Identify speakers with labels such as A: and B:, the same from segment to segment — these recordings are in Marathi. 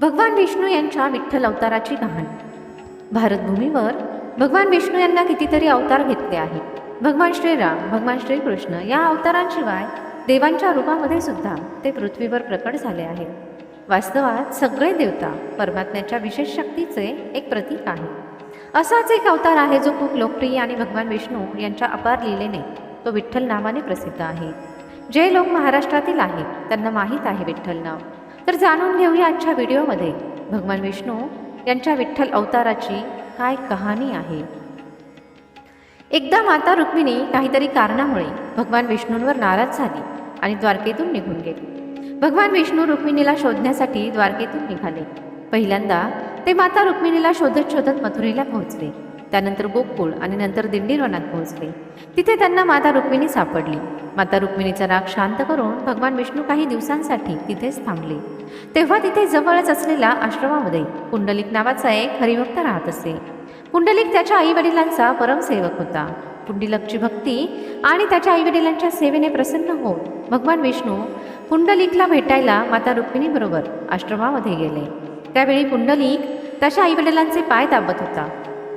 A: भगवान विष्णू यांच्या विठ्ठल अवताराची कहाणी. भारतभूमीवर भगवान विष्णू यांना कितीतरी अवतार घेतले आहेत. भगवान श्रीराम, भगवान श्रीकृष्ण या अवतारांशिवाय देवांच्या रूपामध्ये सुद्धा ते पृथ्वीवर प्रकट झाले आहेत. वास्तवात सगळे देवता परमात्म्याच्या विशेष शक्तीचे एक प्रतीक आहे. असाच एक अवतार आहे जो खूप लोकप्रिय आणि भगवान विष्णू यांच्या अपार लीलेने तो विठ्ठल नावाने प्रसिद्ध आहे. जे लोक महाराष्ट्रातील आहेत त्यांना माहीत आहे विठ्ठल नाव. तर जाणून घेऊया आजच्या व्हिडिओमध्ये भगवान विष्णू यांच्या विठ्ठल अवताराची काय कहाणी आहे. एकदा माता रुक्मिणी काहीतरी कारणामुळे भगवान विष्णूंवर नाराज झाली आणि द्वारकेतून निघून गेली. भगवान विष्णू रुक्मिणीला शोधण्यासाठी द्वारकेतून निघाले. पहिल्यांदा ते माता रुक्मिणीला शोधत शोधत मथुरेला पोहोचले. त्यानंतर गोकुळ आणि नंतर दिंडीरवनात पोहोचले. तिथे त्यांना माता रुक्मिणी सापडली. माता रुक्मिणीचा राग शांत करून भगवान विष्णू काही दिवसांसाठी तिथेच थांबले. तेव्हा तिथे जवळच असलेल्या आश्रमामध्ये पुंडलिक नावाचा एक हरिभक्त राहत असे. पुंडलिक त्याच्या आईवडिलांचा परमसेवक होता. पुंडलिकची भक्ती आणि त्याच्या आईवडिलांच्या सेवेने प्रसन्न होऊन भगवान विष्णू पुंडलिकला भेटायला माता रुक्मिणीबरोबर आश्रमामध्ये गेले. त्यावेळी पुंडलिक त्याच्या आईवडिलांचे पाय दाबत होता.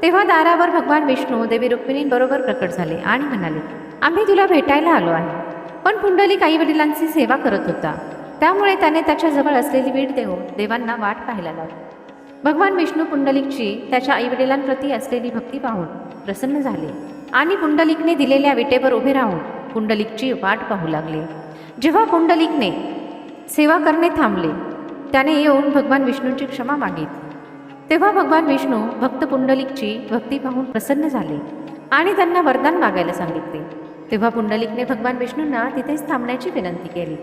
A: तेव्हा दारावर भगवान विष्णू देवी रुक्मिणींबरोबर प्रकट झाले आणि म्हणाले, आम्ही तुला भेटायला आलो आहे. पण पुंडलिक आईवडिलांची सेवा करत होता, त्यामुळे त्याने त्याच्याजवळ असलेली वीट देऊन देवांना वाट पाहायला लागली. भगवान विष्णू पुंडलिकची त्याच्या आईवडिलांप्रती असलेली भक्ती पाहून प्रसन्न झाले आणि पुंडलिकने दिलेल्या विटेवर उभे राहून पुंडलिकची वाट पाहू लागले. जेव्हा पुंडलिकने सेवा करणे थांबले, त्याने येऊन भगवान विष्णूंची क्षमा मागितली. तेव्हा भगवान विष्णू भक्त पुंडलिकची भक्ती पाहून प्रसन्न झाले आणि त्यांना वरदान मागायला सांगितले. तेव्हा पुंडलिकने भगवान विष्णूंना तिथेच थांबण्याची विनंती केली.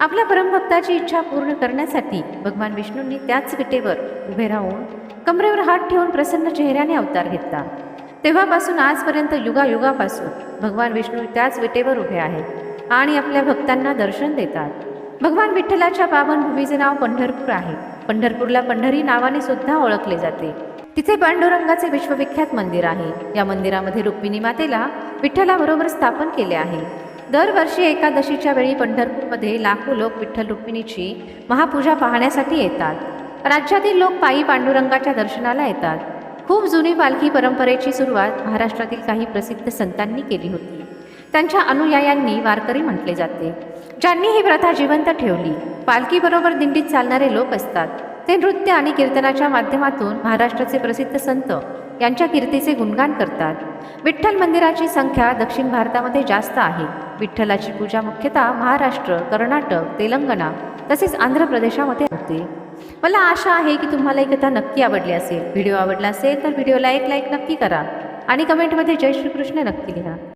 A: आपल्या परमभक्ताची इच्छा पूर्ण करण्यासाठी भगवान विष्णूंनी त्याच विटेवर उभे राहून कमरेवर हात ठेवून प्रसन्न चेहऱ्याने अवतार घेतला. तेव्हापासून आजपर्यंत युगायुगापासून भगवान विष्णू त्याच विटेवर उभे आहेत आणि आपल्या भक्तांना दर्शन देतात. भगवान विठ्ठलाच्या पावनभूमीचे नाव पंढरपूर आहे. पंढरपूरला पंढरी नावाने सुद्धा ओळखले जाते. तिथे पांडुरंगाचे विश्वविख्यात मंदिर आहे. या मंदिरामध्ये रुक्मिणी मातेला विठ्ठलाबरोबर स्थापन केले आहे. दरवर्षी एकादशीच्या वेळी पंढरपूरमध्ये लाखो लोक विठ्ठल रुक्मिणीची महापूजा पाहण्यासाठी येतात. राज्यातील लोक पायी पांडुरंगाच्या दर्शनाला येतात. खूप जुनी पालखी परंपरेची सुरुवात महाराष्ट्रातील काही प्रसिद्ध संतांनी केली होती. त्यांच्या अनुयायांनी वारकरी म्हटले जाते. ज्यांनी ही प्रथा जिवंत ठेवली. पालखीबरोबर दिंडीत चालणारे लोक असतात. ते नृत्य आणि कीर्तनाच्या माध्यमातून महाराष्ट्राचे प्रसिद्ध संत यांच्या कीर्तीचे गुणगान करतात. विठ्ठल मंदिराची संख्या दक्षिण भारतामध्ये जास्त आहे. विठ्ठलाची पूजा मुख्यतः महाराष्ट्र, कर्नाटक, तेलंगणा तसेच आंध्र प्रदेशामध्ये होते. मला आशा आहे की तुम्हाला ही कथा नक्की आवडली असेल. व्हिडिओ आवडला असेल तर व्हिडिओला एक लाईक नक्की करा आणि कमेंटमध्ये जय श्रीकृष्ण नक्की लिहा.